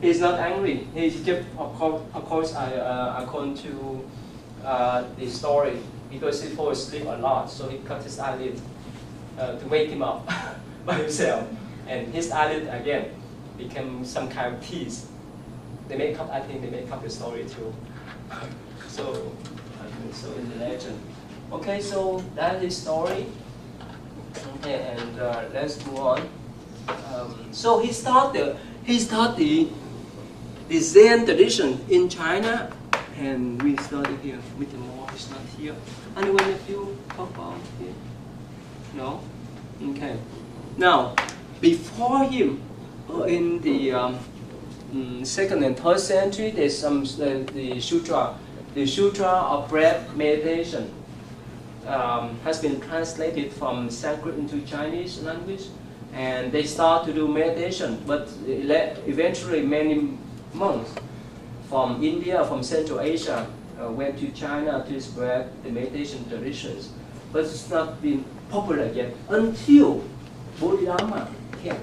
He's not angry. He just, of course, according to the story, because he falls asleep a lot, so he cut his eyelid to wake him up by himself, and his eyelid again became some kind of teeth. They make up, I think they make up the story too. So, so in the legend. Okay, so that's his story. Okay, and let's move on. So he started the Zen tradition in China, and we started here with the more. It's not here. Anyone of you talk about here? No. Okay. Now, before him, in the 2nd and 3rd century, there's some the sutra of breath meditation has been translated from Sanskrit into Chinese language, and they start to do meditation. But eventually, many monks from India, from Central Asia, went to China to spread the meditation traditions. But it's not been popular yet until Bodhidharma came.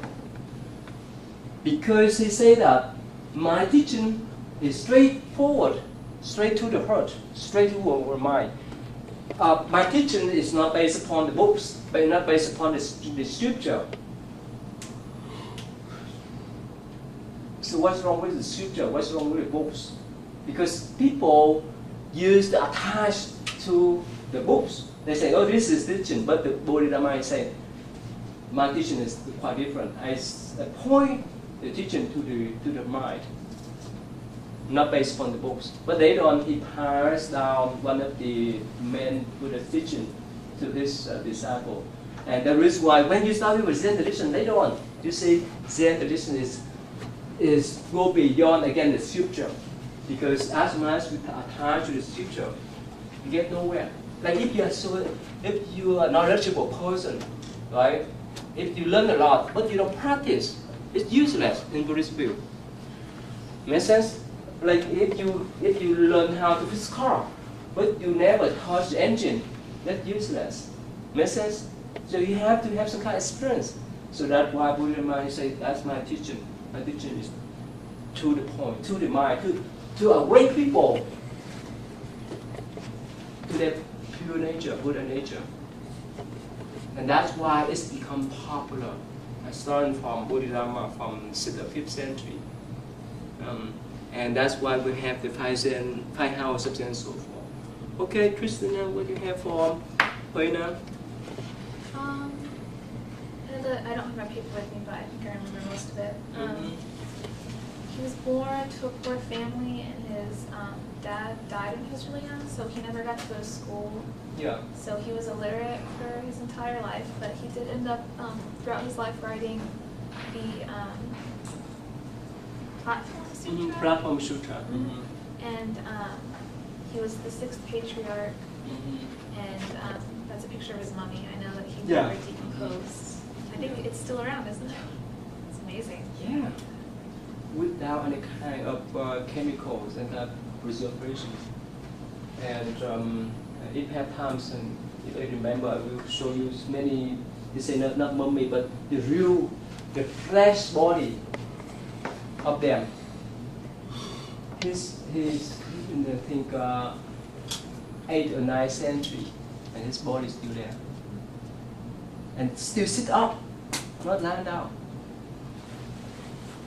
Because he said that my teaching is straightforward, straight to the heart, straight to our mind. My teaching is not based upon the books, but not based upon the scripture. So what's wrong with the scripture? What's wrong with the books? Because people used to attach to the books. They say, oh, this is teaching, but the Bodhidharma said, my teaching is quite different. I point the teaching to the mind, not based on the books. But later on, he passed down one of the main Buddha teaching to his disciple. And the reason why, when you study with Zen tradition, later on, you see Zen tradition is go beyond again the scripture, because as soon as we attach to the scripture, you get nowhere. Like if you are a knowledgeable person, right? If you learn a lot but you don't practice, it's useless in Buddhist view. Make sense? Like if you learn how to fix car, but you never touch the engine, that's useless. Make sense? So you have to have some kind of experience. So that's why Buddha say that's my teaching. My teaching is to the point, to the mind, to awake people to their pure nature, Buddha nature. And that's why it's become popular. I started from Bodhidharma from 6th or 5th century. And that's why we have the five houses and so forth. Okay, Christina, what do you have for Hoina? I don't have my paper with me, but I think I remember most of it. He was born to a poor family, and his dad died when he was really young, so he never got to go to school. Yeah. So he was illiterate for his entire life, but he did end up, throughout his life, writing the Platform Sutra. Platform Sutra. And he was the 6th patriarch, and that's a picture of his mummy. I know that he never decomposed. I think it's still around, isn't it? It's amazing. Yeah. Without any kind of chemicals and preservation. And it had times, and if I remember, I will show you many, you say not mummy, but the flesh body of them. He's in I think 8th or 9th century, and his body is still there. And still sit up, not lying down.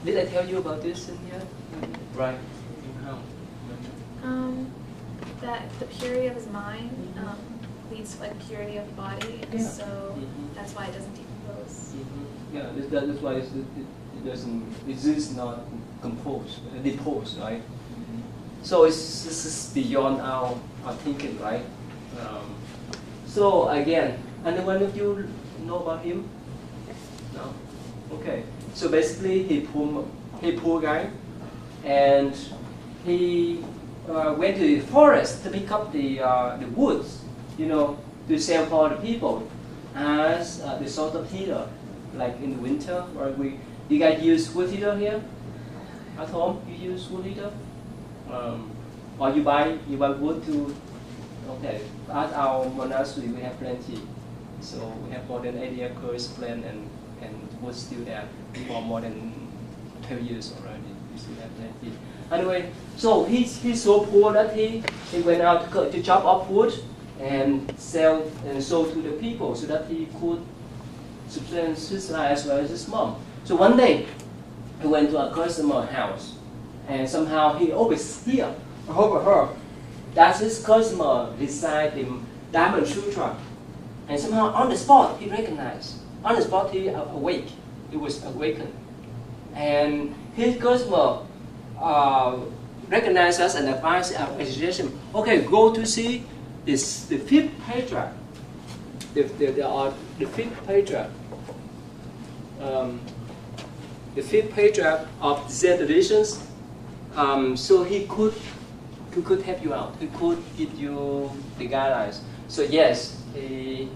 Did I tell you about this in here? Right. How? That the purity of his mind leads to like purity of the body, and so that's why it doesn't decompose. Yeah, that's why it doesn't. It is not deposed, right? So this is beyond our thinking, right? So again, anyone of you know about him? No. Okay. So basically, he poor guy, and he went to the forest to pick up the woods, to sell for the people as the sort of heater, like in the winter. Or you guys use wood heater here at home? You use wood heater, or you buy wood to. Okay, at our monastery we have plenty, so we have more than 80 acres land and wood still there for more than 12 years already. You see that there? Anyway, so he's so poor that he went out to chop up wood and sell and sold to the people so that he could subsist his life as well as his mom. So one day, he went to a customer house, and somehow he overheard that his customer designed the diamond shoe truck, and somehow on the spot he recognized. On the spot he was awakened, and his customer recognized us and advised our suggestion. Okay, go to see the fifth patriarch. The fifth patriarch. The fifth patriarch of Zen traditions. So he could help you out. He could give you the guidelines. So yes, he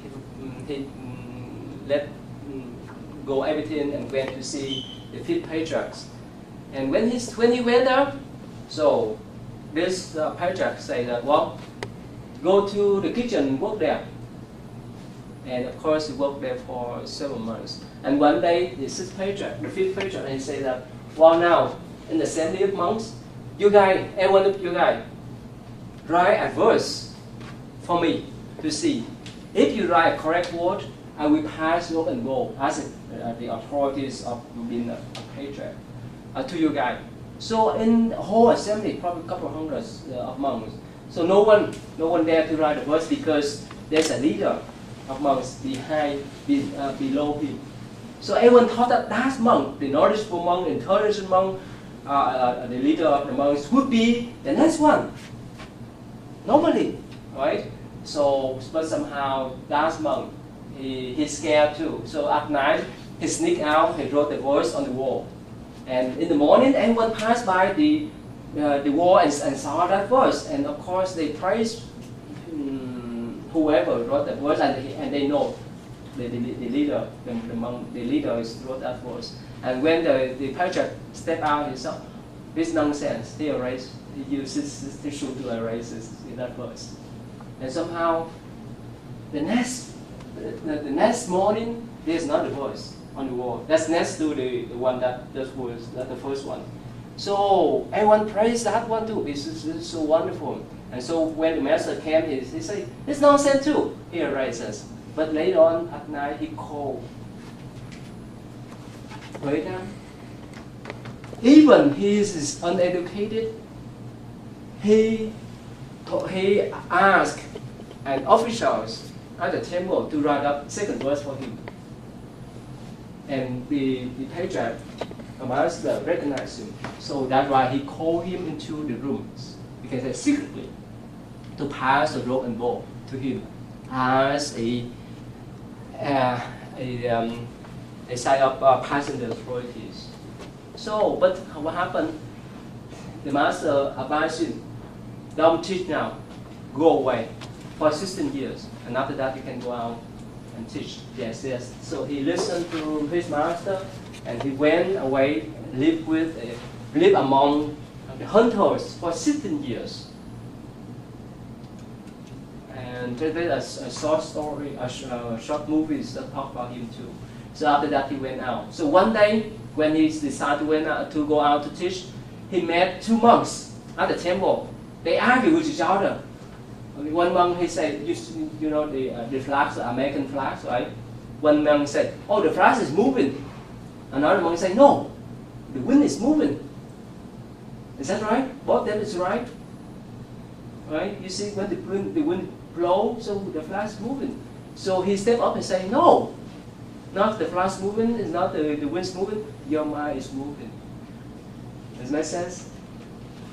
let go everything and went to see the fifth patriarchs. And when he went there, so this patriarch said that, well, go to the kitchen and work there. And of course he worked there for several months. And one day the fifth patriarch, he said that, well, now in the assembly of monks, you guys, every one of you guys, write a verse for me to see. If you write a correct word, I will pass rope and bowl as the authorities of being a patriarch to you guys. So in the whole assembly, probably a couple of hundreds of monks. So no one dared to write a verse because there's a leader of monks below him. So everyone thought that that monk, the knowledgeable monk, intelligent monk, the leader of the monks would be the next one. Normally, right? So, but somehow that monk, he's scared too. So at night, he sneaked out, he wrote the verse on the wall. And in the morning, everyone passed by the wall and saw that verse. And of course, they praised whoever wrote that verse, and they know the leader, the monk, the leader wrote that verse. And when the patriarch stepped out, he saw this nonsense. He uses his tissue to erase in that verse. And somehow, the next morning, there's another verse on the wall. That's next to the one that was the first one. So everyone praised that one too. This is so wonderful. And so when the master came, he said, "It's nonsense too." He erases. But later on at night, he called. Wait now. Even he is uneducated, he asked an officials at the temple to write up second verse for him. And the patriarch, the master, recognized him. So that's why he called him into the rooms, because secretly to pass the rope and bowl to him as a sign of passing the authorities. So, but what happened? The master advised him, don't teach now, go away for 16 years, and after that you can go out and teach. Yes. So he listened to his master, and he went away, lived among the hunters for 16 years. And there's a short story, short movies that talk about him too. So after that he went out. So one day when he decided to go out to teach, he met two monks at the temple. They argued with each other. One monk, he said, you know the flags, the American flags, right? One monk said, oh, the flag is moving. Another monk said, no, the wind is moving. Is that right? Both of them is right. Right? You see, when the wind blows, so the flag is moving. So he stepped up and said, no, not the flag is moving, it's not the wind's moving, your mind is moving. Does that make sense?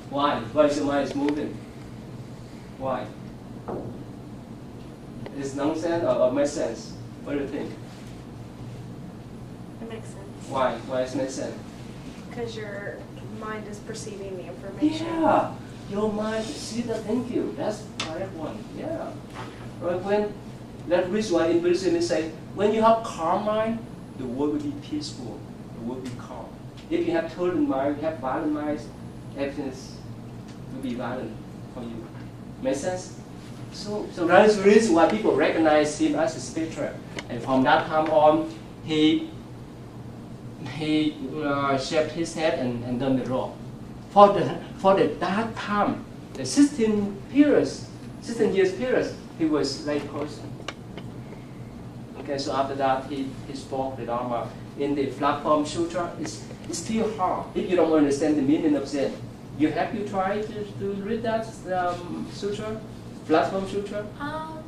Why? Why is your mind is moving? Why? Is nonsense or makes sense? What do you think? It makes sense. Why? Why does it make sense? Because your mind is perceiving the information. Yeah, your mind. See that? Thank you. That's the correct one. Yeah. Right. That reason why in Buddhism they say when you have calm mind, the world will be peaceful. The world will be calm. If you have turbulent mind, you have violent minds, everything will be violent for you. Make sense? So that's the reason why people recognize him as a spiritual. And from that time on, he he shaved his head and done the robe. For that time, the 16 years period, he was lay person. Okay, so after that, he spoke the Dharma in the Platform Sutra. It's still hard if you don't understand the meaning of Zen. You have you tried to read that sutra, Platform Sutra? Not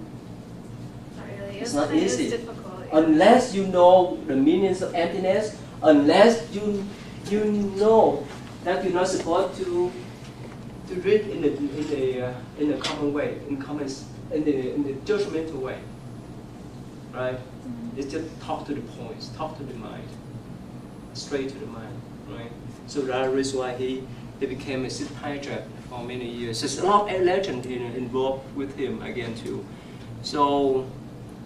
really. It's not easy. It's difficult. Yeah. Unless you know the meanings of emptiness, unless you know that you're not supposed to read in the common way, in the judgmental way, right? Mm-hmm. It's just talk to the points, talk to the mind, straight to the mind, right? So that's the reason why he became a psychiatrist for many years. There's a lot of legend involved with him again too. So,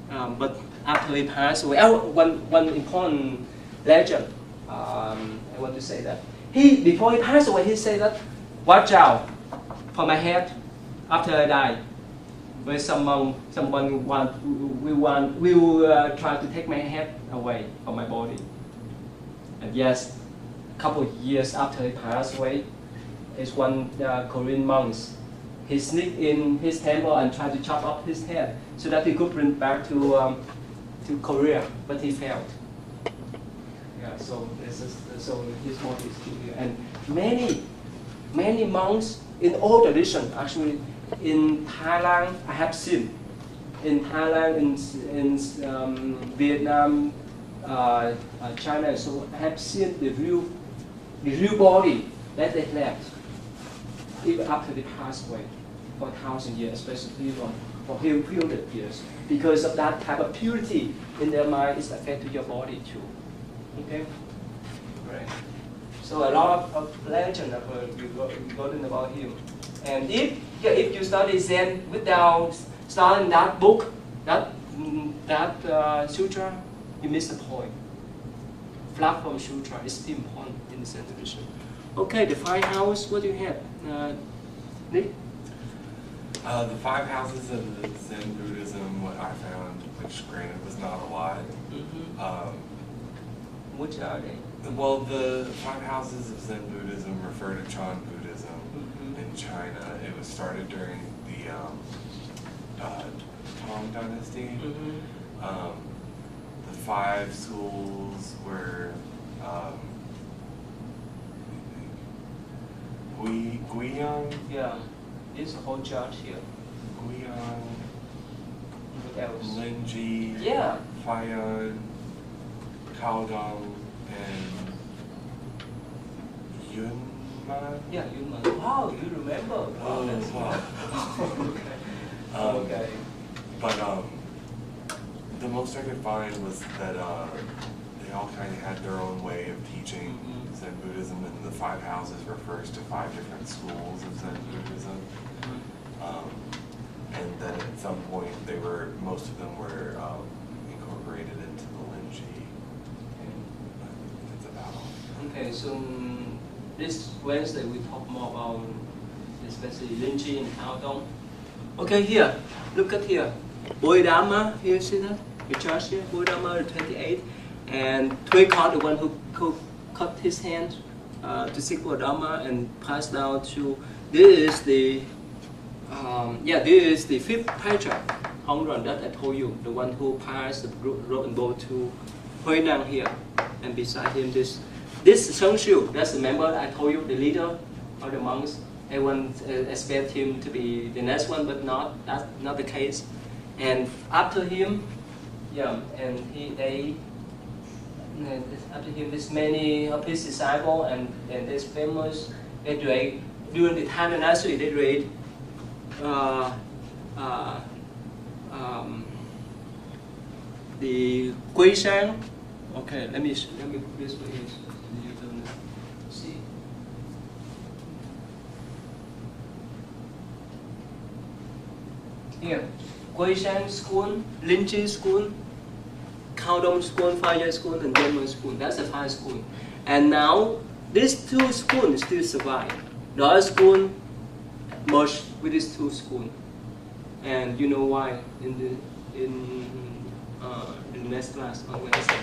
but after he passed away, one important legend, I want to say that before he passed away, he said that, "Watch out for my head after I die. When someone will try to take my head away from my body." And yes, a couple of years after he passed away, is one Korean monks. He sneaked in his temple and tried to chop off his head so that he could bring back to Korea, but he failed. Yeah, so his body is still here, and many monks in all traditions actually. In Thailand, I have seen. In Thailand, in Vietnam, China, so I have seen the real body that they left even after they passed away for 1,000 years, especially for hundred years, because of that type of purity in their mind is affected your body too. Okay, right. So a lot of legend we've gotten about him. And if you study Zen without studying that book, that sutra, you miss the point. Platform Sutra is still important in the Zen tradition. Okay, the 5 houses, what do you have? Nick? The 5 houses of the Zen Buddhism, what I found, which granted was not a lot. Which are they? Well, the 5 houses of Zen Buddhism refer to Chan Buddhism. In China. It was started during the Tang Dynasty. The 5 schools were Guiyang. Yeah, it's a whole chart here. Guiyang. What else? Linji. Yeah. Fayan. Taodong. And Yun. Yeah, Yunman. Wow, you remember. Wow, that's wow. Okay. Okay. But the most I could find was that they all kind of had their own way of teaching Zen Buddhism, and the 5 houses refers to 5 different schools of Zen Buddhism. And then at some point, most of them were incorporated into the Linji. And that's about all. Okay, so this Wednesday we talk more about especially Linji and Taodong. Okay, here, look at here. Bodhidharma, here, see that? The church here, Bodhidharma 28. And Tuikot, the one who cut his hand to seek Bodhidharma and passed down to, this is the 5th patriarch, Hongron, that I told you, the one who passed the rope and bow to Huinang here. And beside him, this Sheng Xiu, that's the member I told you, the leader of the monks. Everyone expect him to be the next one, but that's not the case. And after him, after him, there's many of his disciples, and this famous, during the Tang Dynasty, they read the Guishan. Okay, let me put this way here. You don't see. Here, Guishan school, Linji school, Kaodong school, Fire school, and Denmark school. That's the 5 school. And now these 2 schools still survive. The other school merged with these 2 schools. And you know why? In the next class on Wednesday.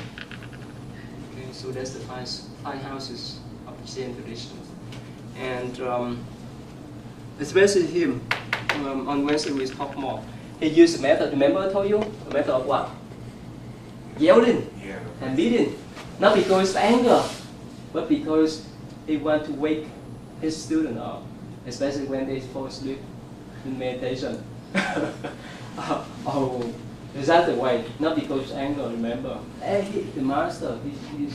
Okay. Okay, so that's the five houses of the Zen tradition. And especially him, on Wednesday we talk more. He used the method, remember I told you? The method of what? Yelling and beating. Not because of anger, but because he want to wake his student up, especially when they fall asleep in meditation. Oh, is that the way? Not because of anger, remember. The master,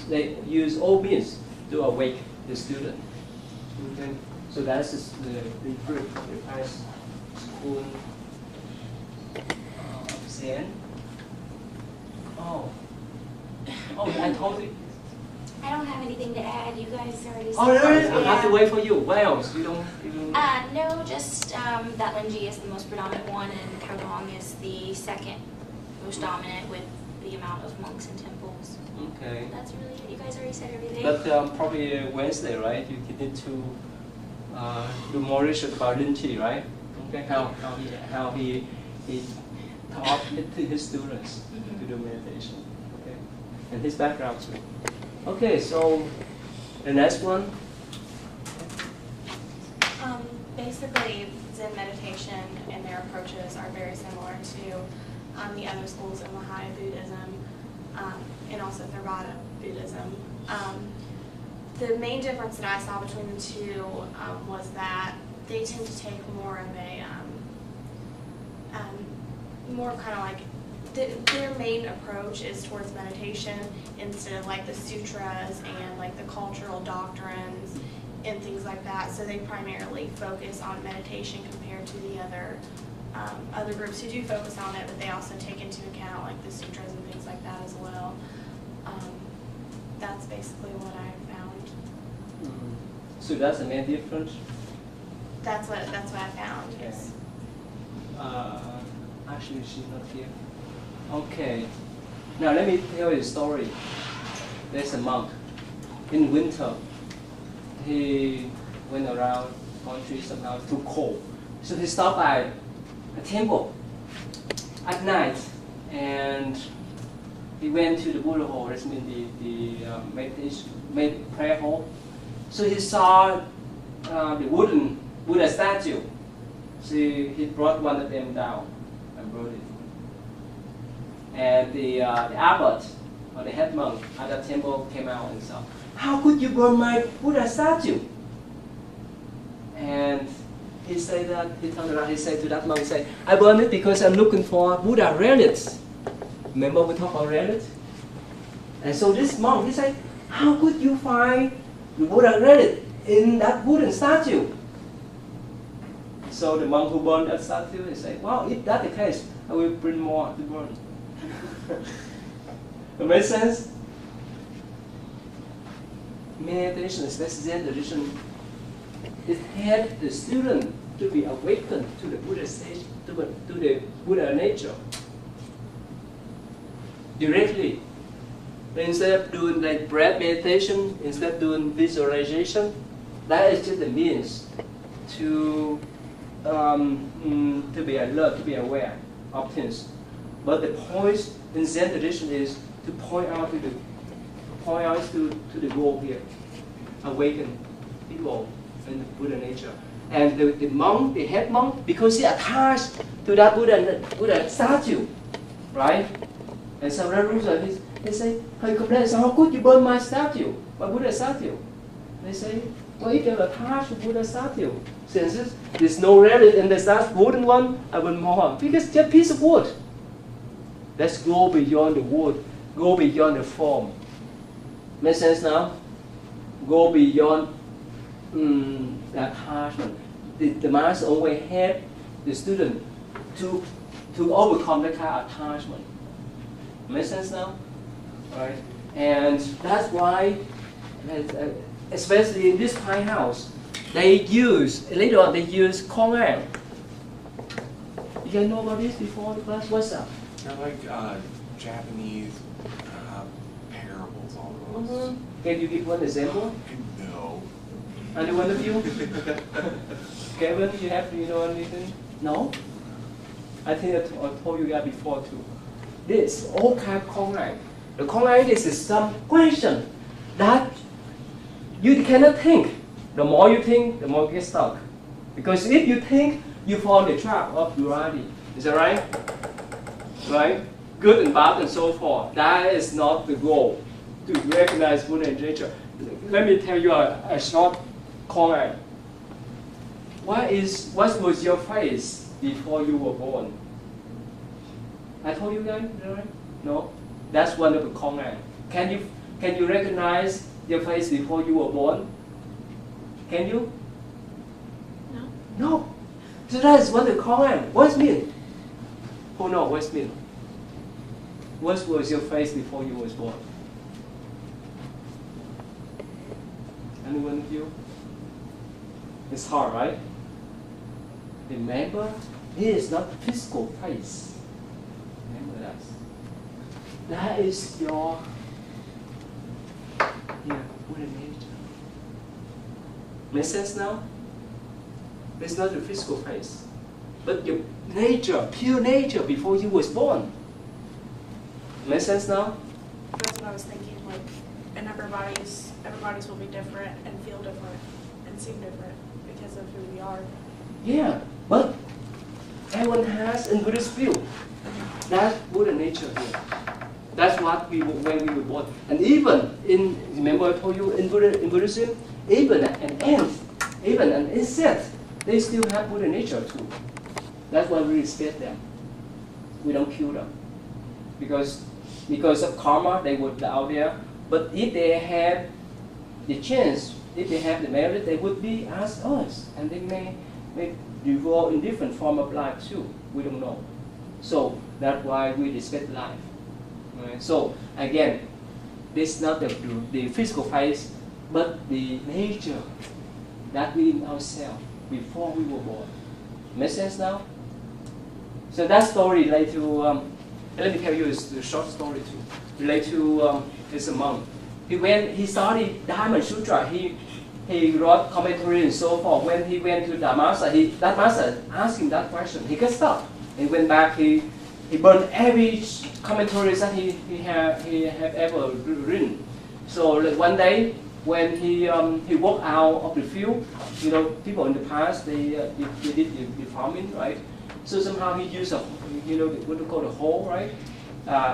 they use all means to awake the student. Okay? So that's the group of the high school Zen. Oh, I told you. I don't have anything to add. You guys already said. Oh, really? Yeah. I have to wait for you. What else? You don't even. No, just that Linji is the most predominant one, and Kowloon is the second most dominant with the amount of monks and temples. Okay. That's really it. You guys already said everything. But probably Wednesday, right? You need to do more research about Linji, right? Okay. How he taught it to his students to do meditation. Okay. And his background too. Okay, so the next one. Basically, Zen meditation and their approaches are very similar to the other schools in Mahaya Buddhism and also Theravada Buddhism. The main difference that I saw between the two was that they tend to take more of a, more kind of like, their main approach is towards meditation instead of like the sutras and like the cultural doctrines and things like that. So they primarily focus on meditation compared to the other groups who do focus on it, but they also take into account like the sutras and things like that as well. That's basically what I found. So that's the main difference. That's what I found. Okay. Yes. Actually, she's not here. Okay. Now let me tell you a story. There's a monk. In winter, he went around the country somehow too cold. So he stopped by a temple at night, and he went to the Buddha hall. That's mean the prayer hall. So he saw the wooden Buddha statue. So he brought one of them down and brought it. And the abbot, or the head monk at the temple came out and said, "How could you burn my Buddha statue?" And he said that, he turned around, he said to that monk, he said, "I burn it because I'm looking for Buddha relics." Remember we talked about relics? And so this monk, he said, "How could you find the Buddha relic in that wooden statue?" So the monk who burned that statue, he said, "Well, if that's the case, I will bring more to burn." It makes sense? Meditation, especially Zen tradition, it helps the student to be awakened to the Buddha stage, to the Buddha nature directly. Instead of doing like breath meditation, instead of doing visualization, that is just a means to be alert, to be aware of things. But the point in Zen tradition is to point out to the goal here, awaken people in the Buddha nature. And the monk, the head monk, because he attached to that Buddha statue, right? And so they say, "Hey, complain, so how could you burn my statue, my Buddha statue?" They say, "Well, if you're attached to Buddha statue, since there's no relic in the wooden one, I will more because it's just a piece of wood. Let's go beyond the wood, go beyond the form." Make sense now? Go beyond the attachment. The master always help the student to overcome that kind of attachment. Make sense now? Right? And that's why, especially in this pine house, later on they use Kongan. You guys know about this before the class? What's up? They're like Japanese parables almost. Can you give one example? No. Any one of you? Kevin, you know anything? No? I think I told you that before too. This all kind of Kongan. The Kongan is some question that you cannot think. The more you think, the more you get stuck. Because if you think, you fall in the trap of duality. Is that right? Right? Good and bad and so forth. That is not the goal, to recognize Buddha in nature. Let me tell you a short comment. What was your face before you were born? I told you guys, right? No? That's one of the comments. Can you recognize your face before you were born? Can you? No. No. So that's what the comment. What's mean? Who knows what's mean? What was your face before you was born? Anyone of you? It's hard, right? Remember, it is not physical face. Remember that. That is your Buddha nature. Make sense now? It's not the physical face, but your nature, pure nature before you was born. Make sense now? That's what I was thinking, like, and everybody's will be different and feel different and seem different because of who we are. Yeah, but everyone has in Buddhist view. That's Buddha nature here. That's what we were when we were born. And even remember I told you in Buddhism, even an ant, even an insect, they still have Buddha nature too. That's why we respect them. We don't kill them. Because of karma, they would be out there. But if they have the chance, if they have the merit, they would be as us. And they may evolve in different form of life too. We don't know. So that's why we respect life. Right? So again, this is not the physical face, but the nature that we in ourselves before we were born. Make sense now? So that story relates to, let me tell you a short story too. Relate to it's a monk. He studied Dharma Sutra. He wrote commentary and so forth. When he went to that master asked him that question. He got stuck. He went back. He burned every commentary that he had ever written. So like one day when he walked out of the field, you know, people in the past they did the farming, right? So somehow he used a, you know, what we call the hole, right?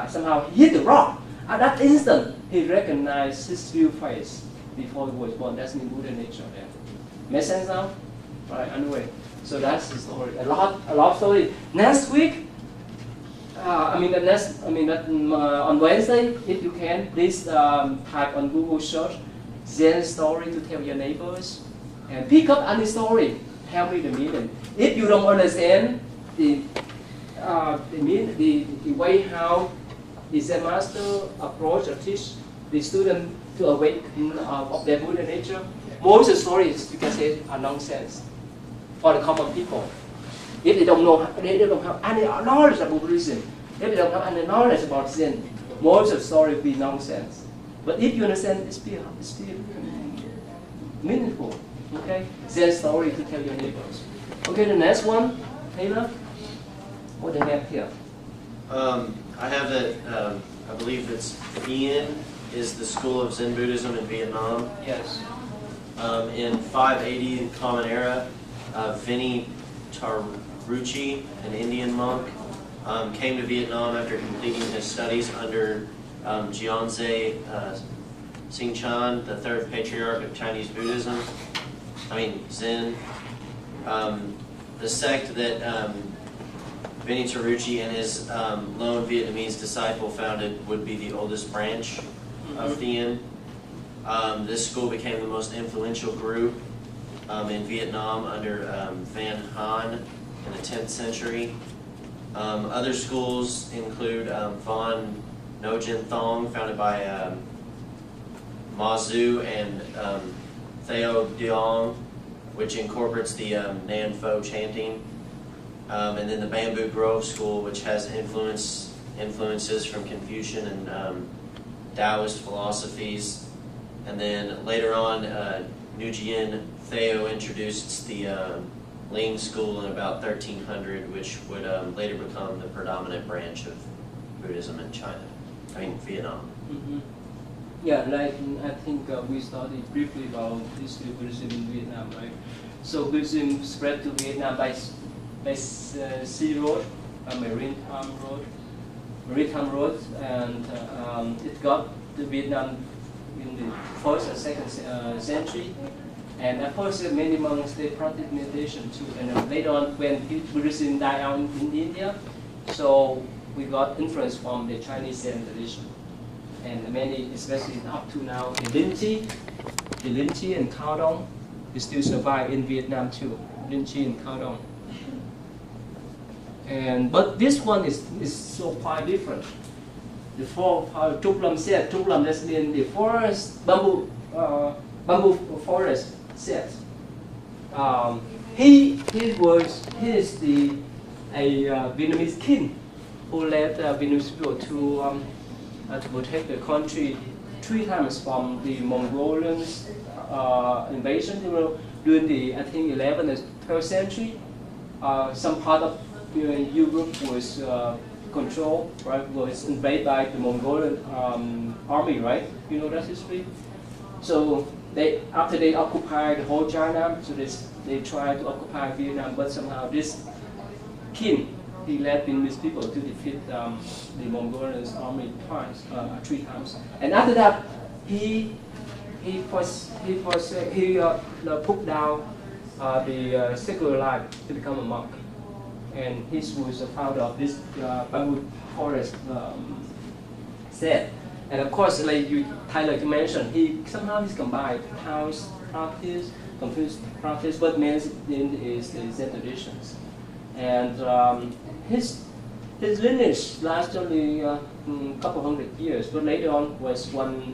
Somehow he hit the rock. At that instant, he recognized his real face before he was born. That's in Buddha nature there. Make sense now? Right, anyway. So that's the story. A lot of story. Next week, on Wednesday, if you can, please type on Google search Zen story to tell your neighbors. And pick up any story. Tell me the meaning. If you don't understand the way how the Zen master approach or teach the student to awaken of their Buddha nature, most of the stories you can say are nonsense for the common people. If they don't have any knowledge about Buddhism, if they don't have any knowledge about Zen, most of the story will be nonsense. But if you understand, it's meaningful. Okay, Zen story to tell your neighbors. Okay, the next one, Taylor. What do you have here? I have that. I believe it's Vien is the school of Zen Buddhism in Vietnam. Yes. In 580 Common Era, Vinny Taruchi, an Indian monk, came to Vietnam after completing his studies under Jianzhe Xingchan, the third patriarch of Chinese Buddhism. Zen. The sect that Vinny Taruchi and his lone Vietnamese disciple founded would be the oldest branch of Thien. This school became the most influential group in Vietnam under Van Han in the 10th century. Other schools include Von Nogin Thong, founded by Ma Zu, and Theo Duong, which incorporates the Nan Pho chanting. And then the Bamboo Grove School, which has influences from Confucian and Taoist philosophies. And then later on, Nugien Theo introduced the Ling School in about 1300, which would later become the predominant branch of Buddhism in China. Vietnam. Yeah, like I think we studied briefly about history of Buddhism in Vietnam, right? So Buddhism spread to Vietnam by sea road, maritime road, and it got to Vietnam in the first and second century. And at first, many monks they practiced meditation too. And later on, when Buddhism died out in India, so we got influence from the Chinese Zen tradition. And many, especially up to now, the Linh Chi and Cao Dong, they still survive in Vietnam too. Linh Chi and Cao Dong. And but this one is so quite different. The four, Trúc Lâm said, Trúc Lâm that's mean the forest, bamboo forest set. He is a Vietnamese king who led Vietnamese people to protect the country 3 times from the Mongolians invasion. During the I think 11th and 12th century, some part of Europe was controlled, right? Was invaded by the Mongolian army, right? You know that history. So after they occupied the whole China, so they tried to occupy Vietnam, but somehow this king, he led Vietnamese people to defeat the Mongolian army 3 times. And after that, he put down the secular life to become a monk. And he was the founder of this bamboo forest set. And of course, like Tyler mentioned, he combined Taoist practice, Confucius practice, but main is the Zen traditions. And his lineage lasted only a couple hundred years, but later on was one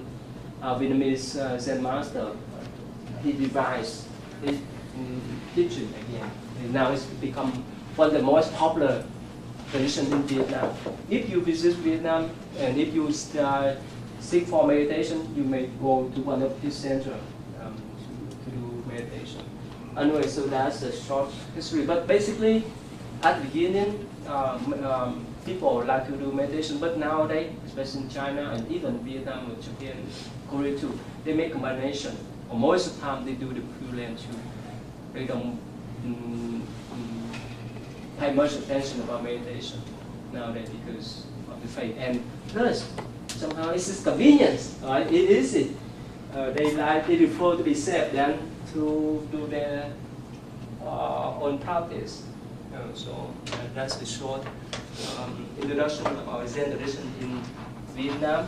Vietnamese Zen master. He revised his teaching again. And now it's become one of the most popular traditions in Vietnam. If you visit Vietnam and if you seek for meditation, you may go to one of his centers to do meditation. Anyway, so that's a short history. But basically, at the beginning, people like to do meditation, but nowadays, especially in China and even Vietnam and Japan, Korea too, they make combination. Or most of the time, they do the Pure Land too. They don't pay much attention about meditation nowadays because of the faith. And plus, somehow it's just convenience, right? It is it. They prefer to be safe than to do their own practice. So that's the short introduction about Zen tradition in Vietnam.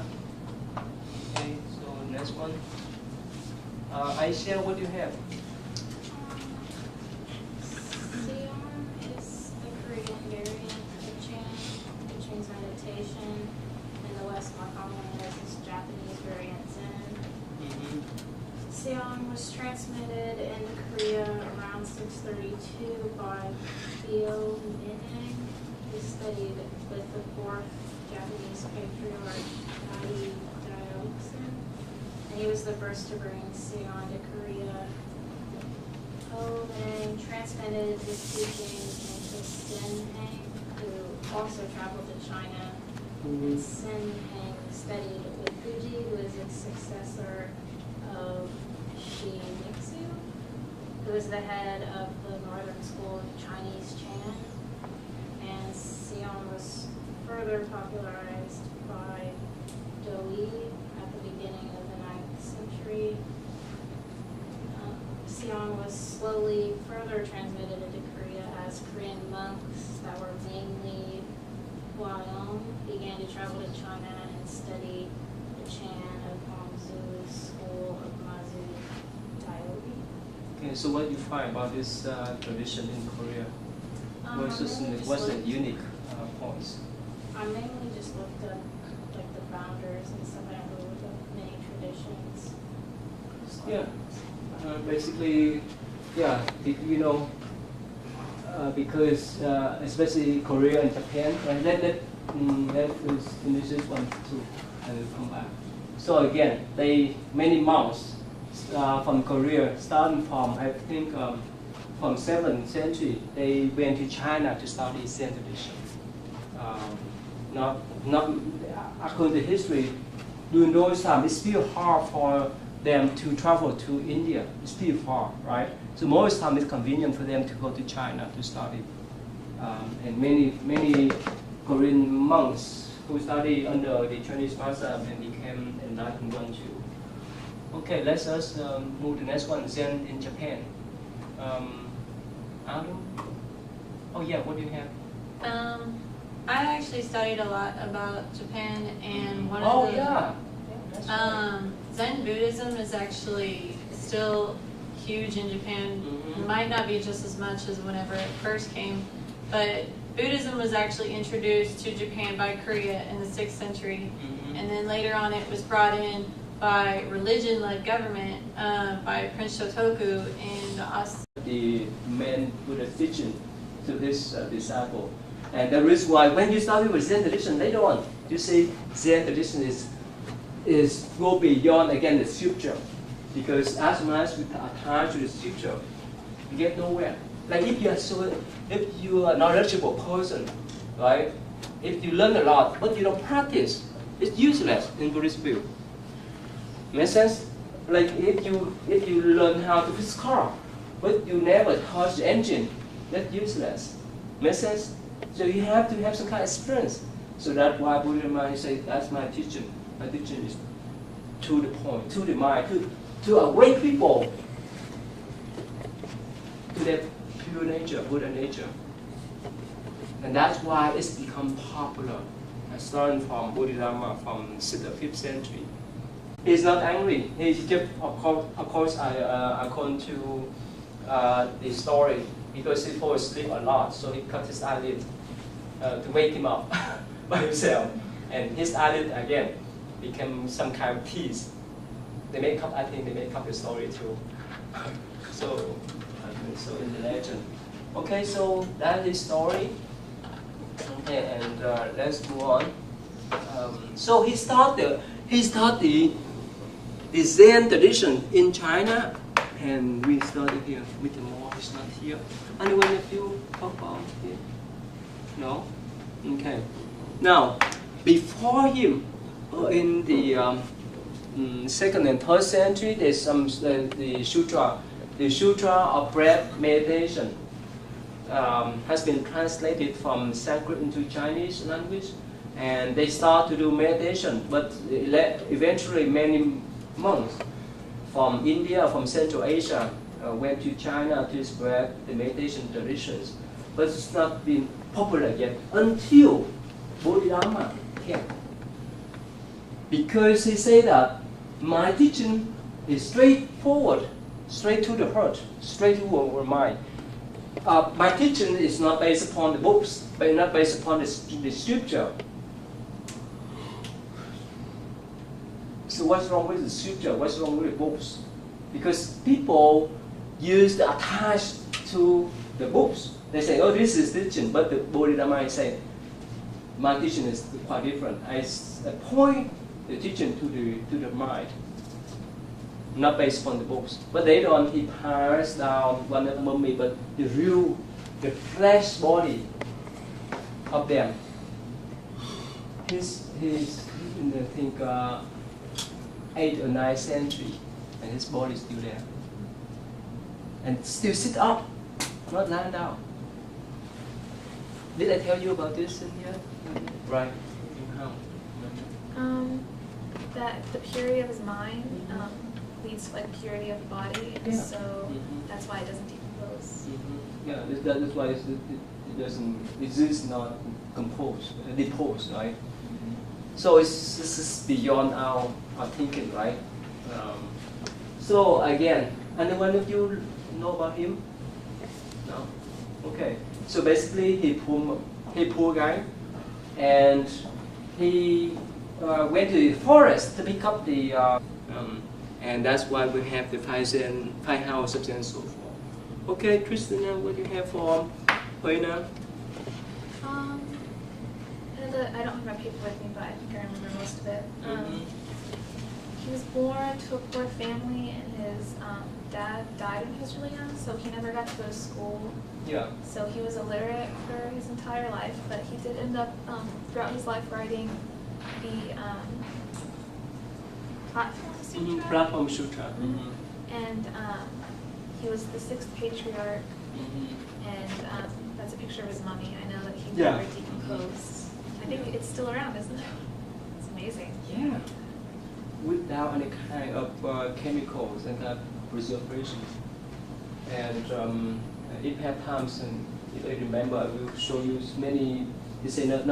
Okay, so next one. I share what you have. Meditation. In the West, more commonly known as Japanese variant Zen. Seong was transmitted in Korea around 632 by Theo Mineng, who studied with the 4th Japanese patriarch, Dai Dioxin, and he was the first to bring Seong to Korea. Oh, and transmitted his teachings into Sin Heng, who also traveled to China. And Sin Heng studied with Fuji, who is a successor of Shi Nixu, who is the head of the Northern School of Chinese Chan. And Seong was further popularized by Doi at the beginning of the 9th century. Seong was slowly further transmitted into Korea as Korean monks that were mainly Huayong began to travel to China and study the Chan of Hongzu's school of Mazu Daiobi. Okay, so what do you find about this tradition in Korea? What's the unique points? I mainly just looked up like the founders and stuff. I never looked up many traditions. Yeah. Basically, yeah, because especially Korea and Japan, right? Let us finish this one too, and we'll come back. So again, many monks from Korea, starting from I think from 7th century, they went to China to study Zen tradition. Not according to history, during those times, it's still hard for them to travel to India. It's still far, right? So most time it's convenient for them to go to China to study. And many Korean monks who study under the Chinese master and became enlightened one too. Okay, let's us move to the next one. Zen in Japan. Adam? Oh yeah, what do you have? I actually studied a lot about Japan, and one Oh of the yeah. That's right. Zen Buddhism is actually still huge in Japan. Mhm. It might not be just as much as whenever it first came, but Buddhism was actually introduced to Japan by Korea in the 6th century, and then later on it was brought in by religion-led government by Prince Shotoku and The main Buddha teaching to this disciple. And the reason why when you study with Zen tradition later on, you see Zen tradition is go beyond again the scripture. Because as long as we attach to the scripture, you get nowhere. Like if you are a knowledgeable person, right? If you learn a lot but you don't practice, it's useless in Buddhist view. Make sense? Like if you learn how to fix car, but you never touch the engine, that's useless. Make sense? So you have to have some kind of experience. So that's why Buddha say that's my teaching. My teaching is to the point, to the mind, to awake people to their pure nature, Buddha nature. And that's why it's become popular. Starting from Bodhidharma from 6th or 5th century. He's not angry. He's just, of course, according to the story, because he falls asleep a lot, so he cut his eyelid to wake him up by himself. And his eyelid again became some kind of piece. They make up, I think they make up the story too. So in the legend. Okay, so that is story. Okay, and let's go on. So he started the Zen tradition in China, and we started here. Mr. Moore is not here. Anyone of you talk about it? No? Okay. Now, before him, in the 2nd and 3rd century, there's some the sutra of breath meditation. Has been translated from Sanskrit into Chinese language, and they start to do meditation. But eventually, many monks from India, from Central Asia, went to China to spread the meditation traditions. But it's not been popular yet until Bodhidharma came. Because he said that my teaching is straightforward, straight to the heart, straight to our mind. My teaching is not based upon the books, but not based upon the scripture. So what's wrong with the scripture? What's wrong with the books? Because people use the attached to the books. They say, oh, this is teaching, but the Bodhidharma is saying, my teaching is quite different. I point the teaching to the mind, not based on the books. But later on, he passed down one of mummy, but the real, the flesh body of them. He's in I think 8th or 9th century, and his body is still there, and still sit up, not lying down. Did I tell you about this in here? Right. That the purity of his mind leads to like purity of the body, and so that's why it doesn't decompose. Yeah, that's why it doesn't. It is not deposed, right? So this is beyond our thinking, right? So again, anyone of you know about him? No. Okay. So basically, he poor guy, and he went to the forest to pick up the, and that's why we have the five houses and so forth. Okay, Christina, what do you have for Hoina? I don't have my paper with me, but I think I remember most of it. He was born to a poor family, and his dad died when he was really young, so he never got to go to school. Yeah. So he was illiterate for his entire life, but he did end up throughout his life writing the Platform Sutra. Platform Sutra. And he was the sixth patriarch, and that's a picture of his mummy. I know that he never decomposed. I think it's still around, isn't it? It's amazing. Yeah, without any kind of chemicals and preservation. And if had times, and if I remember, I will show you many. They say not